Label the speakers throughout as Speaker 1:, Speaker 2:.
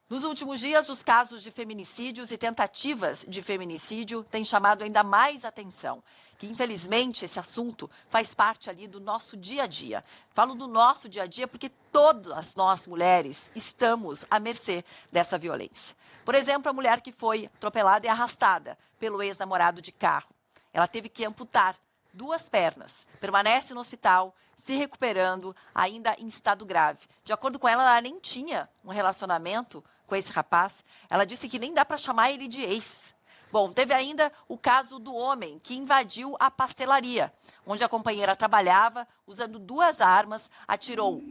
Speaker 1: Nos últimos dias, os casos de feminicídios e tentativas de feminicídio têm chamado ainda mais atenção, que infelizmente esse assunto faz parte ali do nosso dia a dia. Falo do nosso dia a dia porque todas nós mulheres estamos à mercê dessa violência. Por exemplo, a mulher que foi atropelada e arrastada pelo ex-namorado de carro. Ela teve que amputar 2 pernas, permanece no hospital, se recuperando, ainda em estado grave. De acordo com ela nem tinha um relacionamento com esse rapaz. Ela disse que nem dá para chamar ele de ex. Bom, teve ainda o caso do homem que invadiu a pastelaria, onde a companheira trabalhava, usando 2 armas, atirou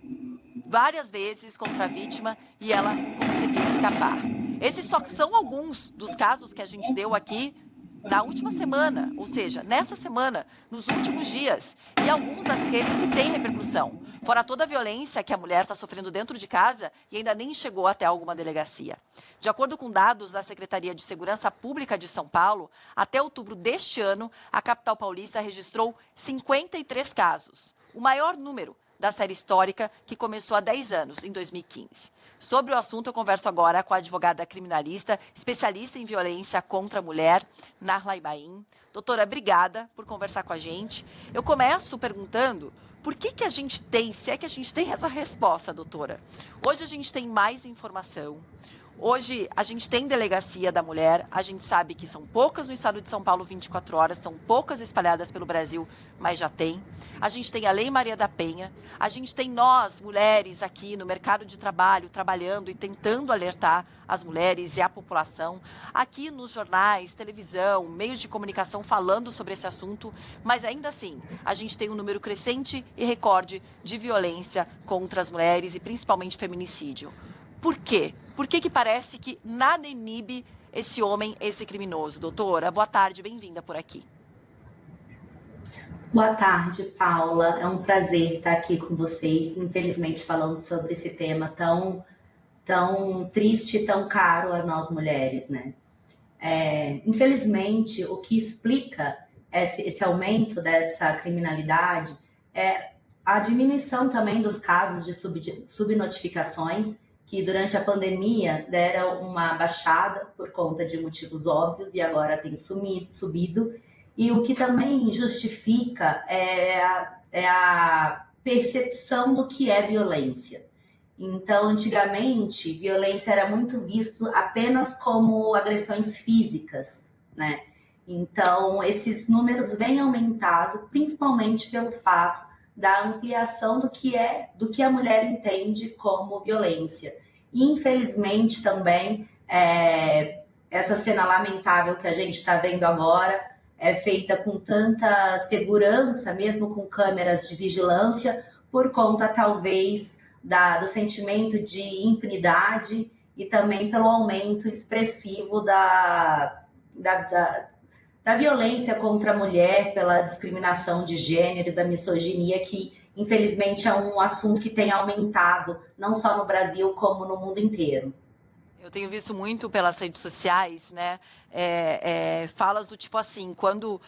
Speaker 1: várias vezes contra a vítima e ela conseguiu escapar. Esses só são alguns dos casos que a gente deu aqui na última semana, ou seja, nessa semana, nos últimos dias, e alguns daqueles que têm repercussão. Fora toda a violência que a mulher está sofrendo dentro de casa e ainda nem chegou até alguma delegacia. De acordo com dados da Secretaria de Segurança Pública de São Paulo, até outubro deste ano, a capital paulista registrou 53 casos, o maior número da série histórica que começou há 10 anos, em 2015. Sobre o assunto, eu converso agora com a advogada criminalista, especialista em violência contra a mulher, Narla Ibaim. Doutora, obrigada por conversar com a gente. Eu começo perguntando por que a gente tem, se é que a gente tem essa resposta, doutora. Hoje a gente tem mais informação. Hoje a gente tem delegacia da mulher, a gente sabe que são poucas no estado de São Paulo 24 horas, são poucas espalhadas pelo Brasil, mas já tem. A gente tem a Lei Maria da Penha, a gente tem nós, mulheres, aqui no mercado de trabalho, trabalhando e tentando alertar as mulheres e a população, aqui nos jornais, televisão, meios de comunicação falando sobre esse assunto, mas ainda assim, a gente tem um número crescente e recorde de violência contra as mulheres e principalmente feminicídio. Por quê? Por que parece que nada inibe esse homem, esse criminoso? Doutora, boa tarde, bem-vinda por aqui.
Speaker 2: Boa tarde, Paula. É um prazer estar aqui com vocês, infelizmente falando sobre esse tema tão triste e tão caro a nós mulheres, né? Infelizmente, o que explica esse aumento dessa criminalidade é a diminuição também dos casos de subnotificações, que durante a pandemia deram uma baixada por conta de motivos óbvios e agora tem subido. E o que também justifica é a percepção do que é violência. Então, antigamente, violência era muito visto apenas como agressões físicas, né? Então, esses números vêm aumentado, principalmente pelo fato da ampliação do que a mulher entende como violência. E, infelizmente, também, essa cena lamentável que a gente está vendo agora é feita com tanta segurança, mesmo com câmeras de vigilância, por conta, talvez, do sentimento de impunidade e também pelo aumento expressivo da violência contra a mulher, pela discriminação de gênero e da misoginia, que infelizmente é um assunto que tem aumentado, não só no Brasil, como no mundo inteiro.
Speaker 1: Eu tenho visto muito pelas redes sociais, né, falas do tipo assim, quando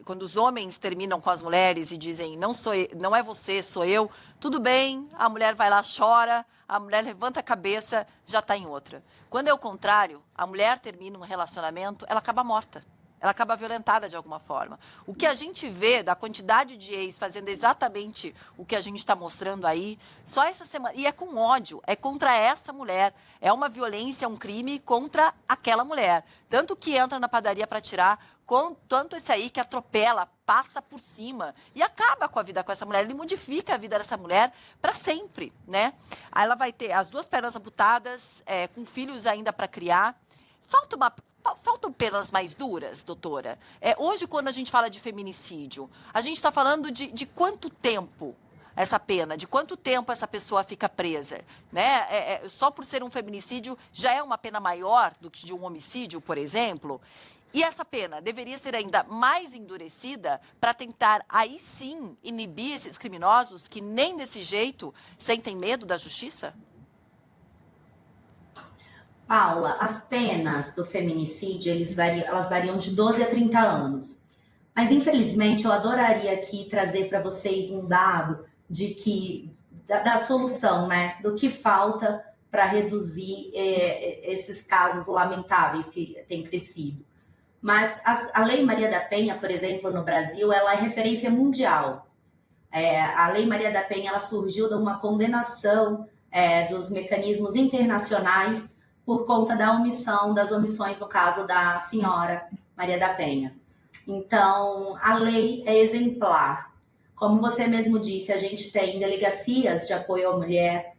Speaker 1: quando os homens terminam com as mulheres e dizem, não é você, sou eu, tudo bem, a mulher vai lá, chora, a mulher levanta a cabeça, já está em outra. Quando é o contrário, a mulher termina um relacionamento, ela acaba morta. Ela acaba violentada de alguma forma. O que a gente vê da quantidade de ex fazendo exatamente o que a gente está mostrando aí, só essa semana, e é com ódio, é contra essa mulher, é uma violência, um crime contra aquela mulher. Tanto que entra na padaria para tirar, tanto esse aí que atropela, passa por cima e acaba com a vida com essa mulher, ele modifica a vida dessa mulher para sempre, né? Aí ela vai ter as 2 pernas amputadas, com filhos ainda para criar. Faltam penas mais duras, doutora? Hoje, quando a gente fala de feminicídio, a gente está falando de quanto tempo essa pena, de quanto tempo essa pessoa fica presa, né? Só por ser um feminicídio já é uma pena maior do que de um homicídio, por exemplo. E essa pena deveria ser ainda mais endurecida para tentar, aí sim, inibir esses criminosos que nem desse jeito sentem medo da justiça?
Speaker 2: Paula, as penas do feminicídio, elas variam de 12 a 30 anos. Mas, infelizmente, eu adoraria aqui trazer para vocês um dado da solução, né? Do que falta para reduzir esses casos lamentáveis que têm crescido. Mas a Lei Maria da Penha, por exemplo, no Brasil, ela é referência mundial. A Lei Maria da Penha ela surgiu de uma condenação dos mecanismos internacionais por conta das omissões no caso da senhora Maria da Penha. Então, a lei é exemplar. Como você mesmo disse, a gente tem delegacias de apoio à mulher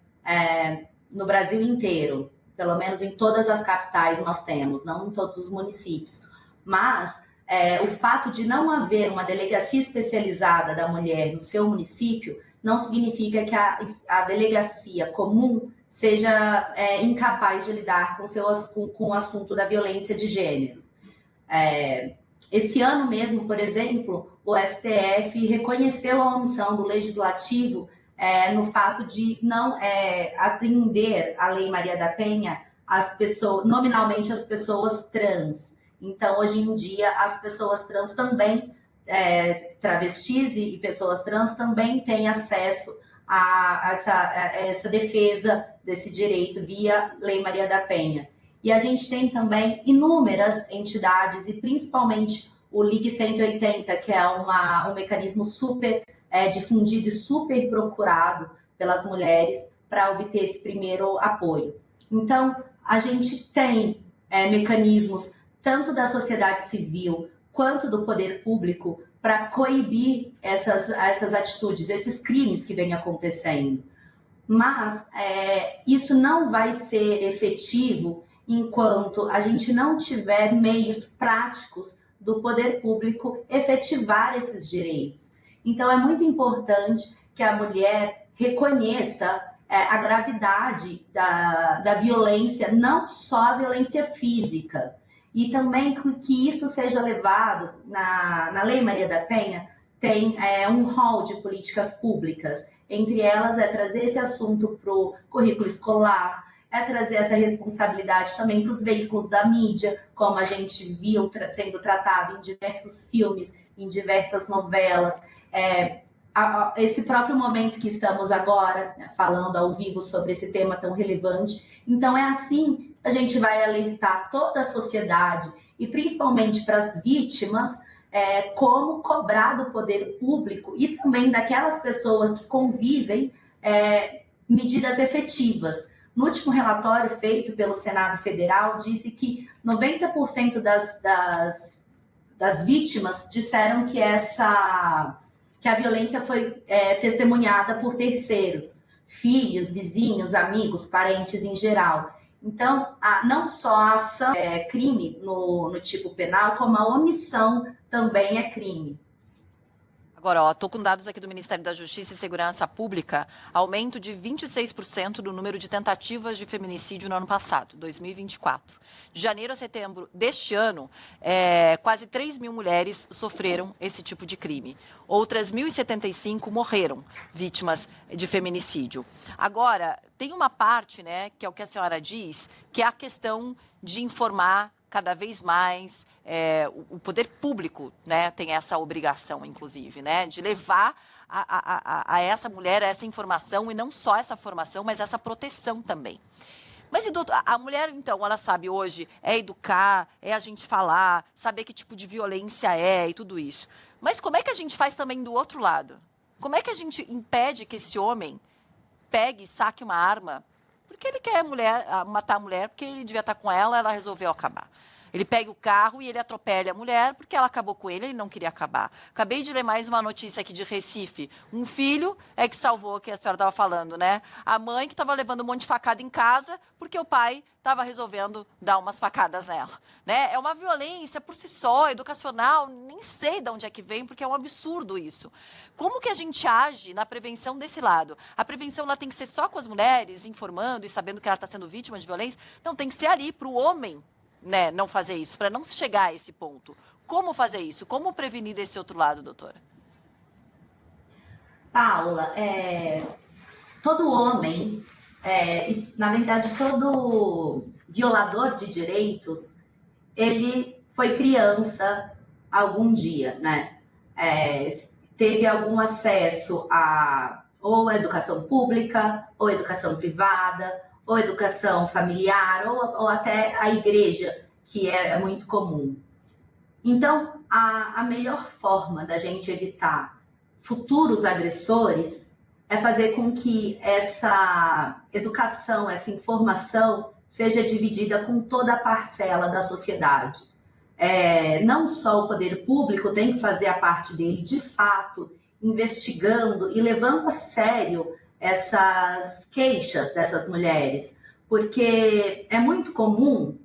Speaker 2: no Brasil inteiro, pelo menos em todas as capitais nós temos, não em todos os municípios. Mas o fato de não haver uma delegacia especializada da mulher no seu município não significa que a delegacia comum seja incapaz de lidar com o assunto da violência de gênero. Esse ano mesmo, por exemplo, o STF reconheceu a omissão do Legislativo no fato de não atender a Lei Maria da Penha nominalmente as pessoas trans. Então, hoje em dia, as pessoas trans também, travestis e pessoas trans também têm acesso a essa defesa desse direito via Lei Maria da Penha. E a gente tem também inúmeras entidades, e principalmente o Ligue 180, que é um mecanismo super difundido e super procurado pelas mulheres para obter esse primeiro apoio. Então, a gente tem mecanismos tanto da sociedade civil quanto do poder público para coibir essas atitudes, esses crimes que vêm acontecendo. Mas isso não vai ser efetivo enquanto a gente não tiver meios práticos do poder público efetivar esses direitos. Então, é muito importante que a mulher reconheça a gravidade da violência, não só a violência física, e também que isso seja levado na Lei Maria da Penha, tem um rol de políticas públicas. Entre elas trazer esse assunto para o currículo escolar, trazer essa responsabilidade também para os veículos da mídia, como a gente viu sendo tratado em diversos filmes, em diversas novelas. Esse próprio momento que estamos agora, né, falando ao vivo sobre esse tema tão relevante. Então, assim a gente vai alertar toda a sociedade e principalmente para as vítimas como cobrar do poder público e também daquelas pessoas que convivem medidas efetivas. No último relatório feito pelo Senado Federal, disse que 90% das vítimas disseram que a violência foi testemunhada por terceiros, filhos, vizinhos, amigos, parentes em geral. Então, não só a ação é crime no tipo penal, como a omissão também é crime.
Speaker 1: Agora, estou com dados aqui do Ministério da Justiça e Segurança Pública, aumento de 26% do número de tentativas de feminicídio no ano passado, 2024. De janeiro a setembro deste ano, quase 3 mil mulheres sofreram esse tipo de crime. Outras 1.075 morreram vítimas de feminicídio. Agora, tem uma parte, né, que é o que a senhora diz, que é a questão de informar cada vez mais. O poder público, né, tem essa obrigação, inclusive, né, de levar a essa mulher essa informação, e não só essa formação, mas essa proteção também. Mas, doutor, a mulher, então, ela sabe hoje educar, a gente falar, saber que tipo de violência e tudo isso. Mas como é que a gente faz também do outro lado? Como é que a gente impede que esse homem pegue e saque uma arma? Porque ele quer matar a mulher, porque ele devia estar com ela resolveu acabar. Ele pega o carro e ele atropela a mulher porque ela acabou com ele não queria acabar. Acabei de ler mais uma notícia aqui de Recife. Um filho que salvou, que a senhora estava falando, né? A mãe que estava levando um monte de facada em casa porque o pai estava resolvendo dar umas facadas nela. Né? É uma violência por si só, educacional, nem sei de onde é que vem, porque é um absurdo isso. Como que a gente age na prevenção desse lado? A prevenção ela tem que ser só com as mulheres, informando e sabendo que ela está sendo vítima de violência? Não, tem que ser ali para o homem, né, não fazer isso, para não chegar a esse ponto. Como fazer isso? Como prevenir desse outro lado, doutora?
Speaker 2: Paula, todo homem, na verdade, todo violador de direitos, ele foi criança algum dia, né? Teve algum acesso a ou educação pública, ou educação privada, ou educação familiar, ou até a igreja, que é muito comum. Então, a melhor forma da gente evitar futuros agressores é fazer com que essa educação, essa informação seja dividida com toda a parcela da sociedade. Não só o poder público tem que fazer a parte dele, de fato, investigando e levando a sério essas queixas dessas mulheres, porque é muito comum,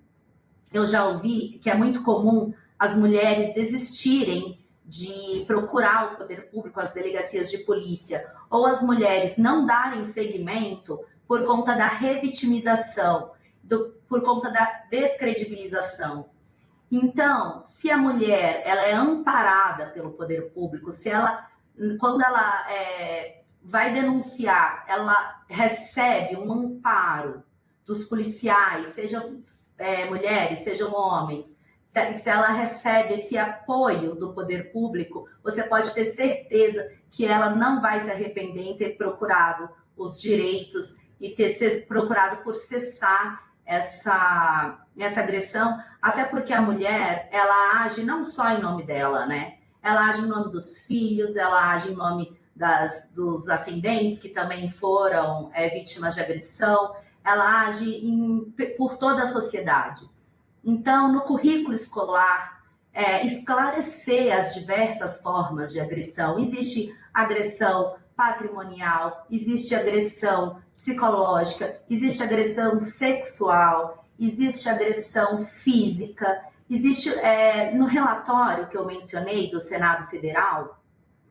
Speaker 2: eu já ouvi que é muito comum as mulheres desistirem de procurar o poder público, as delegacias de polícia, ou as mulheres não darem seguimento por conta da revitimização, por conta da descredibilização. Então, se a mulher ela é amparada pelo poder público, se ela, quando ela vai denunciar, ela recebe um amparo dos policiais, sejam mulheres, sejam homens, se ela recebe esse apoio do poder público, você pode ter certeza que ela não vai se arrepender em ter procurado os direitos e ter procurado por cessar essa agressão, até porque a mulher, ela age não só em nome dela, né? Ela age em nome dos filhos, ela age em nome dos ascendentes, que também foram vítimas de agressão, ela age por toda a sociedade. Então, no currículo escolar, esclarecer as diversas formas de agressão. Existe agressão patrimonial, existe agressão psicológica, existe agressão sexual, existe agressão física, existe, no relatório que eu mencionei do Senado Federal,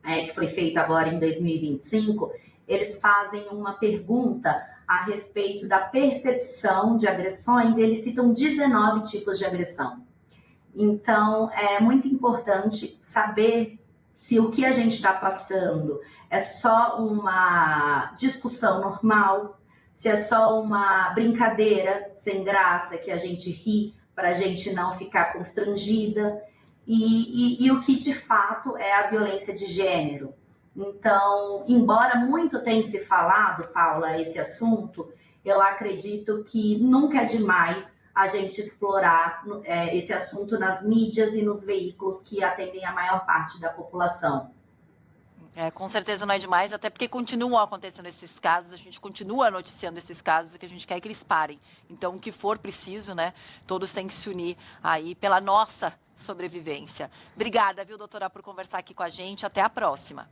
Speaker 2: que foi feito agora em 2025, eles fazem uma pergunta a respeito da percepção de agressões, e eles citam 19 tipos de agressão. Então, é muito importante saber se o que a gente está passando é só uma discussão normal, se é só uma brincadeira sem graça que a gente ri para a gente não ficar constrangida, e o que de fato é a violência de gênero. Então, embora muito tenha se falado, Paula, esse assunto, eu acredito que nunca é demais a gente explorar esse assunto nas mídias e nos veículos que atendem a maior parte da população.
Speaker 1: Com certeza não é demais, até porque continuam acontecendo esses casos, a gente continua noticiando esses casos, que a gente quer que eles parem. Então, o que for preciso, né, todos têm que se unir aí pela nossa sobrevivência. Obrigada, viu, doutora, por conversar aqui com a gente. Até a próxima.